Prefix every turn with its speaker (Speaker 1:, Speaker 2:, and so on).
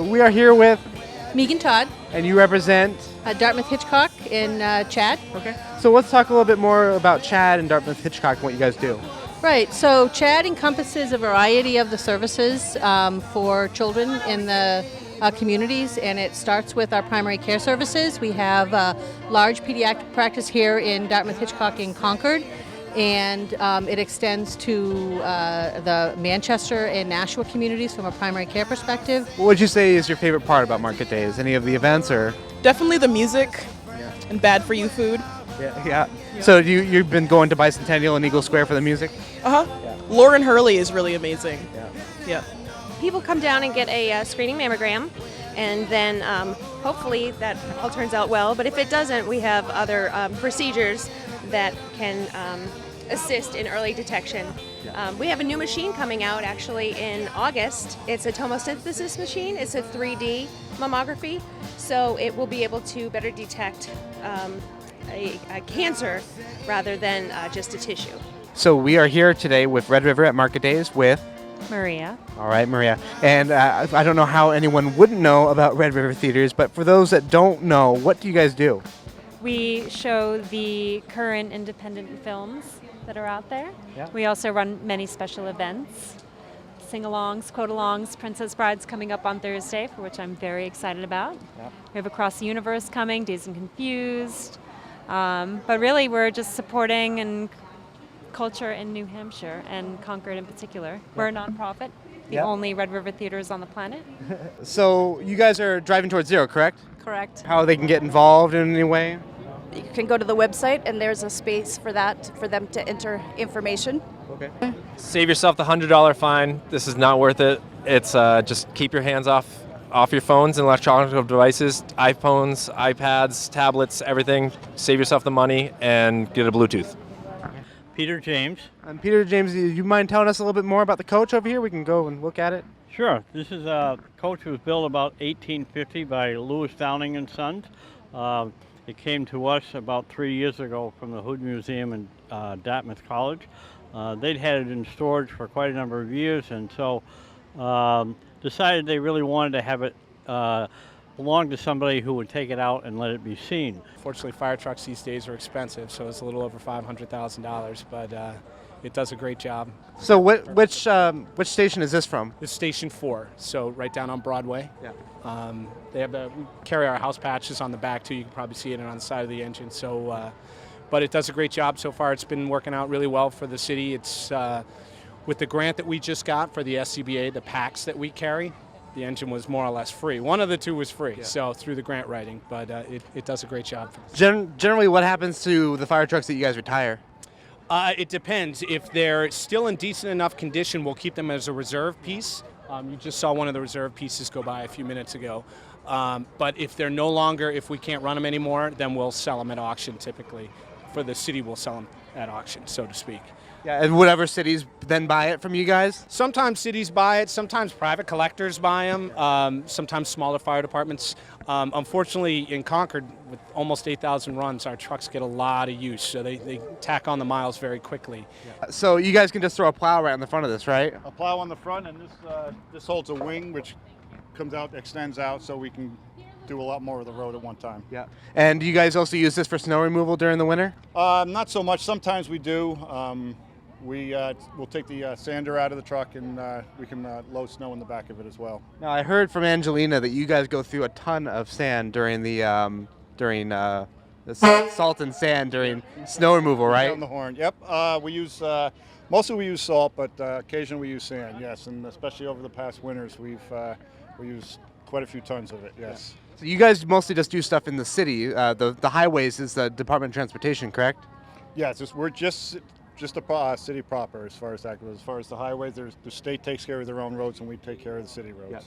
Speaker 1: We are here with,
Speaker 2: Megan Todd,
Speaker 1: and you represent?
Speaker 2: Dartmouth Hitchcock in Chad.
Speaker 1: Okay. So let's talk a little bit more about Chad and Dartmouth Hitchcock and what you guys do.
Speaker 2: Right, so Chad encompasses a variety of the services for children in the communities, and it starts with our primary care services. We have a large pediatric practice here in Dartmouth Hitchcock in Concord, and it extends to the Manchester and Nashua communities from a primary care perspective.
Speaker 1: What would you say is your favorite part about Market Days? Any of the events or?
Speaker 3: Definitely the music and bad for you food.
Speaker 1: Yeah. So you've been going to Bicentennial and Eagle Square for the music?
Speaker 3: Lauren Hurley is really amazing. Yeah.
Speaker 4: People come down and get a screening mammogram, and then hopefully that all turns out well. But if it doesn't, we have other procedures that can assist in early detection. We have a new machine coming out actually in August. It's a tomosynthesis machine. It's a 3D mammography, so it will be able to better detect a cancer rather than just a tissue.
Speaker 1: So we are here today with Red River at Market Days with?
Speaker 4: Maria.
Speaker 1: All right, Maria. And I don't know how anyone wouldn't know about Red River Theaters, but for those that don't know, what do you guys do?
Speaker 5: We show the current independent films that are out there.
Speaker 1: Yeah.
Speaker 5: We also run many special events, sing-alongs, quote-alongs, Princess Bride's coming up on Thursday, for which I'm very excited about.
Speaker 1: Yeah.
Speaker 5: We have Across the Universe coming, Dazed and Confused. But really, we're just supporting and culture in New Hampshire and Concord in particular. We're a nonprofit, the only Red River theaters on the planet.
Speaker 1: So you guys are driving towards zero, correct?
Speaker 6: Correct.
Speaker 1: How they can get involved in any way?
Speaker 6: You can go to the website and there's a space for that, for them to enter information.
Speaker 1: Okay.
Speaker 7: Save yourself the $100 fine. This is not worth it. It's just keep your hands off your phones and electronic devices, iPhones, iPads, tablets, everything. Save yourself the money and get a Bluetooth.
Speaker 8: Peter James.
Speaker 1: And Peter James, do you mind telling us a little bit more about the coach over here? We can go and look at it.
Speaker 8: Sure. This is a coach was built about 1850 by Lewis Downing and Sons. It came to us about 3 years ago from the Hood Museum in Dartmouth College. They'd had it in storage for quite a number of years, and so decided they really wanted to have it belong to somebody who would take it out and let it be seen.
Speaker 9: Fortunately, fire trucks these days are expensive, so it's a little over $500,000, but it does a great job.
Speaker 1: So which station is this from?
Speaker 9: It's Station 4, so right down on Broadway.
Speaker 1: Yeah.
Speaker 9: We carry our house patches on the back too. You can probably see it on the side of the engine. So, but it does a great job so far. It's been working out really well for the city. It's with the grant that we just got for the SCBA, the packs that we carry. The engine was more or less free. One of the two was free, so through the grant writing, but it does a great job.
Speaker 1: Generally, what happens to the fire trucks that you guys retire?
Speaker 9: It depends. If they're still in decent enough condition, we'll keep them as a reserve piece. You just saw one of the reserve pieces go by a few minutes ago. But if they're no longer, if we can't run them anymore, then we'll sell them at auction typically. For the city, we'll sell them at auction, so to speak.
Speaker 1: Yeah, and whatever cities then buy it from you guys?
Speaker 9: Sometimes cities buy it, sometimes private collectors buy them, sometimes smaller fire departments. Unfortunately, in Concord, with almost 8,000 runs, our trucks get a lot of use, so they tack on the miles very quickly.
Speaker 1: Yeah. So you guys can just throw a plow right on the front of this, right?
Speaker 10: A plow on the front, and this holds a wing, which comes out, extends out, so we can do a lot more of the road at one time.
Speaker 1: Yeah. And do you guys also use this for snow removal during the winter?
Speaker 10: Not so much. Sometimes we do. We'll take the sander out of the truck, and we can load snow in the back of it as well.
Speaker 1: Now, I heard from Angelina that you guys go through a ton of sand during the salt and sand during snow removal, right?
Speaker 10: On the horn. Yep. We use mostly we use salt, but occasionally we use sand. Yes, and especially over the past winters, we use quite a few tons of it. Yes.
Speaker 1: Yeah. So you guys mostly just do stuff in the city. The highways is the Department of Transportation, correct?
Speaker 10: Yeah, we're just a city proper as far as that goes. As far as the highways, the state takes care of their own roads, and we take care of the city roads. Yeah.